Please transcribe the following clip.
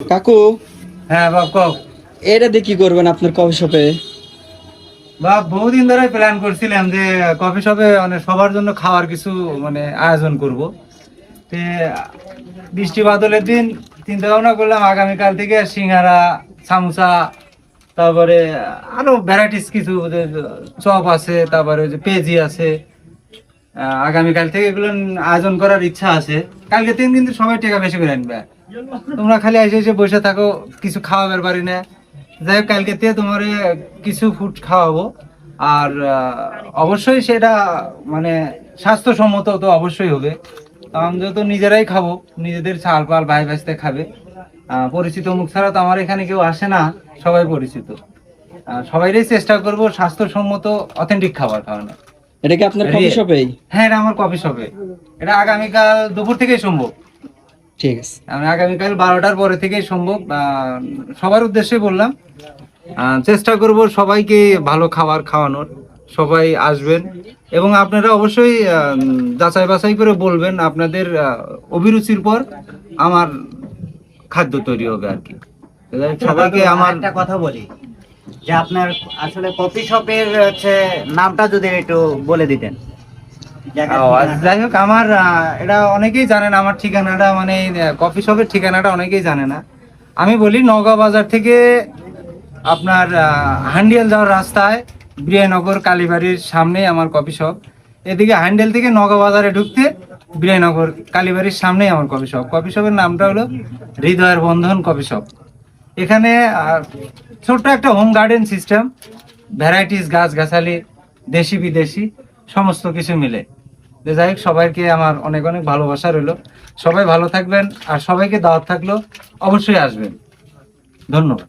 কাকু, হ্যাঁ বাপ কক। এটা দিয়ে কি করবেন আপনার কফি শপে? বাপ বহুদিন ধরে প্ল্যান করছিলাম যে কফি শপে মানে সবার জন্য খাওয়ার কিছু মানে আয়োজন করব। তে বৃষ্টি বাদলের দিন চিন্তা ভাবনা করলাম আগামীকাল থেকে সিঙ্গারা, সামোসা, তারপরে আরো ভ্যারাইটিস কিছু যে চপ আছে, তারপরে যে পেঁয়াজি আছে। আগামীকাল থেকে এগুলো আয়োজন করার ইচ্ছা আছে। কালকে তিন কিন্তু সবাই টাকা বেশি করে আনবে, তোমরা খালি এসে এসে বসে থাকো, কিছু খাওয়াবার পারি না। যাই হোক, কালকে থেকে তোমার কিছু ফুড খাওয়াবো। আর অবশ্যই সেটা মানে স্বাস্থ্যসম্মত তো অবশ্যই হবে। আমরা তো নিজেরাই খাবো, নিজেদের চাল পাল ভাই ভাইতে খাবে। পরিচিত মুখ ছাড়া তো আমার এখানে কেউ আসে না, সবাই পরিচিত। সবাইরই চেষ্টা করব স্বাস্থ্যসম্মত অথেন্টিক খাবার খাওয়ানো। এটা কি আপনার কফি শপেই? হ্যাঁ, এটা আমার কফি শপে। এটা আগামীকাল দুপুর থেকেই সম্ভব। ঠিক আছে। আমি আগামীকাল 12টার পরে থেকেই সম্ভব। সবার উদ্দেশ্যে বললাম, চেষ্টা করব সবাইকে ভালো খাবার খাওয়ানোর। সবাই আসবেন এবং আপনারা অবশ্যই যাচাই বাছাই করে বলবেন আপনাদের অভিরুচির পর আমার খাদ্য তৈরি হবে আর কি। সবাইকে আমার একটা কথা বলি যে আপনার আসলে কফি শপের হচ্ছে নামটা যদি একটু বলে দিতেন। যাই হোক, আমার এটা অনেকেই জানেন, আমার ঠিকানাটা মানে কফি শপের ঠিকানাটা অনেকেই জানে না। আমি বলি, নওগাঁ বাজার থেকে আপনার হান্ডিয়াল যাওয়ার রাস্তায় বিজয়নগর কালীবাড়ির সামনেই আমার কফি শপ। এদিকে হান্ডেল থেকে নওগাঁ বাজারে ঢুকতে বিজয়নগর কালীবাড়ির সামনেই আমার কফি শপ। কফি শপের নামটা হলো হৃদয়ের বন্ধন কফি শপ। এখানে ছোট্ট একটা হোম গার্ডেন সিস্টেম, ভ্যারাইটিস গাছ গাছালি, দেশি বিদেশি সমস্ত কিছু মিলে। যাই হোক, সবাইকে আমার অনেক অনেক ভালোবাসা রইল। সবাই ভালো থাকবেন, আর সবাইকে দাওয়াত থাকলো, অবশ্যই আসবেন। ধন্যবাদ।